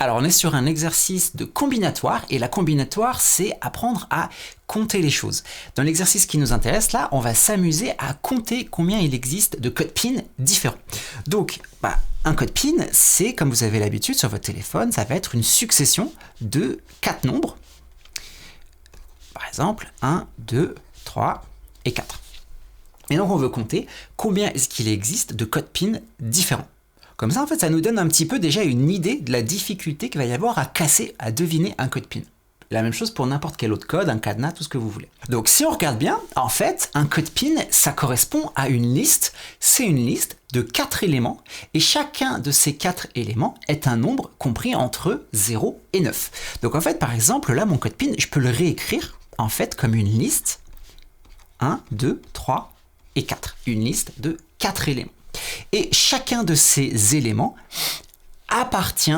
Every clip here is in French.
Alors on est sur un exercice de combinatoire et la combinatoire c'est apprendre à compter les choses. Dans l'exercice qui nous intéresse là, on va s'amuser à compter combien il existe de codes PIN différents. Donc un code PIN c'est, comme vous avez l'habitude sur votre téléphone, ça va être une succession de 4 nombres. Par exemple 1, 2, 3 et 4. Et donc on veut compter combien est-ce qu'il existe de codes PIN différents. Comme ça, en fait, ça nous donne un petit peu déjà une idée de la difficulté qu'il va y avoir à casser, à deviner un code PIN. La même chose pour n'importe quel autre code, un cadenas, tout ce que vous voulez. Donc si on regarde bien, en fait, un code PIN, ça correspond à une liste. C'est une liste de 4 éléments et chacun de ces 4 éléments est un nombre compris entre 0 et 9. Donc en fait, par exemple, là, mon code PIN, je peux le réécrire en fait comme une liste 1, 2, 3 et 4. Une liste de 4 éléments. Et chacun de ces éléments appartient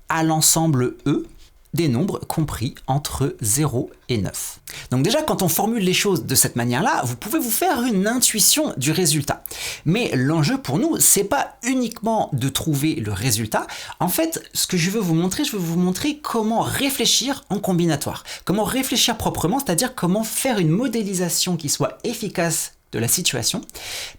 à l'ensemble E des nombres compris entre 0 et 9. Donc déjà, quand on formule les choses de cette manière-là, vous pouvez vous faire une intuition du résultat. Mais l'enjeu pour nous, c'est pas uniquement de trouver le résultat. En fait, ce que je veux vous montrer comment réfléchir en combinatoire. Comment réfléchir proprement, c'est-à-dire comment faire une modélisation qui soit efficace de la situation,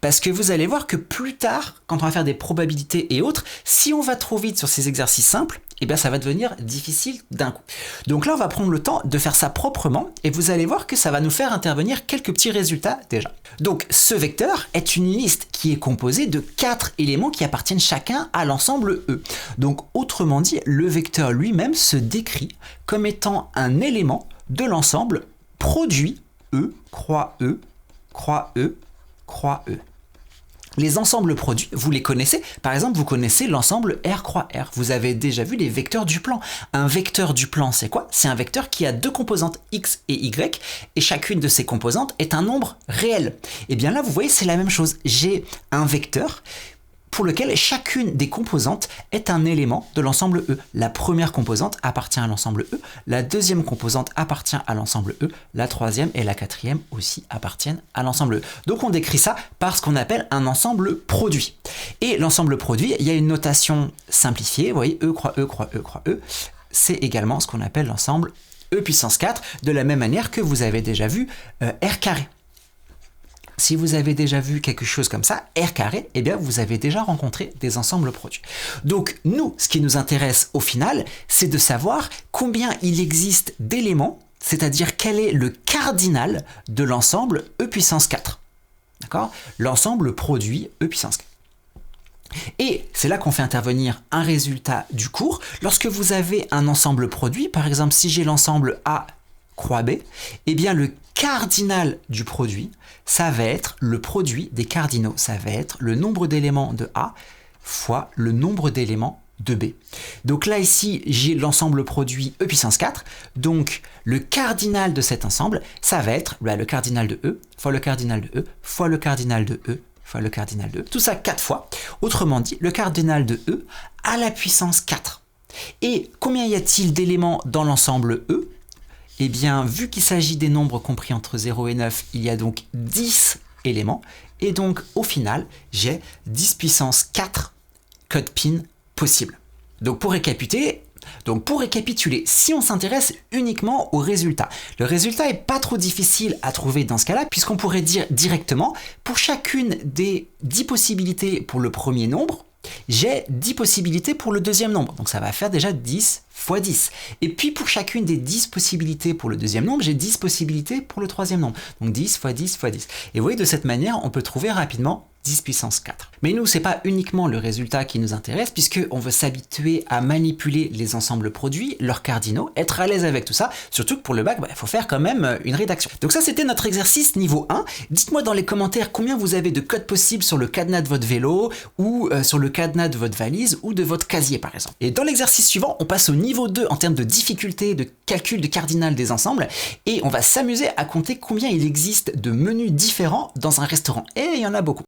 parce que vous allez voir que plus tard, quand on va faire des probabilités et autres, si on va trop vite sur ces exercices simples, eh bien ça va devenir difficile d'un coup. Donc là, on va prendre le temps de faire ça proprement, et vous allez voir que ça va nous faire intervenir quelques petits résultats déjà. Donc ce vecteur est une liste qui est composée de 4 éléments qui appartiennent chacun à l'ensemble E. Donc autrement dit, le vecteur lui-même se décrit comme étant un élément de l'ensemble produit E, croix E, croix E, croix E. Les ensembles produits, vous les connaissez. Par exemple, vous connaissez l'ensemble R croix R. Vous avez déjà vu les vecteurs du plan. Un vecteur du plan, c'est quoi? C'est un vecteur qui a deux composantes X et Y, et chacune de ces composantes est un nombre réel. Et bien là, vous voyez, c'est la même chose. J'ai un vecteur pour lequel chacune des composantes est un élément de l'ensemble E. La première composante appartient à l'ensemble E, la deuxième composante appartient à l'ensemble E, la troisième et la quatrième aussi appartiennent à l'ensemble E. Donc on décrit ça par ce qu'on appelle un ensemble produit. Et l'ensemble produit, il y a une notation simplifiée, vous voyez, E croix E croix E croix E, c'est également ce qu'on appelle l'ensemble E puissance 4, de la même manière que vous avez déjà vu R carré. Si vous avez déjà vu quelque chose comme ça, R carré, eh bien vous avez déjà rencontré des ensembles produits. Donc nous, ce qui nous intéresse au final, c'est de savoir combien il existe d'éléments, c'est-à-dire quel est le cardinal de l'ensemble E puissance 4. D'accord? L'ensemble produit E puissance 4. Et c'est là qu'on fait intervenir un résultat du cours. Lorsque vous avez un ensemble produit, par exemple si j'ai l'ensemble A croix B, eh bien le cardinal du produit, ça va être le produit des cardinaux. Ça va être le nombre d'éléments de A fois le nombre d'éléments de B. Donc là, ici, j'ai l'ensemble produit E puissance 4. Donc, le cardinal de cet ensemble, ça va être le cardinal de E fois le cardinal de E fois le cardinal de E fois le cardinal de E. Tout ça 4 fois. Autrement dit, le cardinal de E à la puissance 4. Et combien y a-t-il d'éléments dans l'ensemble E? Eh bien, vu qu'il s'agit des nombres compris entre 0 et 9, il y a donc 10 éléments. Et donc, au final, j'ai 10 puissance 4 codes PIN possibles. Donc, pour récapituler, si on s'intéresse uniquement au résultat, le résultat n'est pas trop difficile à trouver dans ce cas-là, puisqu'on pourrait dire directement, pour chacune des 10 possibilités pour le premier nombre, j'ai 10 possibilités pour le deuxième nombre. Donc ça va faire déjà 10 fois 10. Et puis pour chacune des 10 possibilités pour le deuxième nombre, j'ai 10 possibilités pour le troisième nombre. Donc 10 fois 10 fois 10. Et vous voyez, de cette manière, on peut trouver rapidement 10 puissance 4. Mais nous, c'est pas uniquement le résultat qui nous intéresse, puisqu'on veut s'habituer à manipuler les ensembles produits, leurs cardinaux, être à l'aise avec tout ça, surtout que pour le bac, il faut faire quand même une rédaction. Donc ça, c'était notre exercice niveau 1. Dites-moi dans les commentaires combien vous avez de codes possibles sur le cadenas de votre vélo, ou sur le cadenas de votre valise, ou de votre casier, par exemple. Et dans l'exercice suivant, on passe au niveau 2 en termes de difficulté de calcul de cardinal des ensembles, et on va s'amuser à compter combien il existe de menus différents dans un restaurant. Et il y en a beaucoup.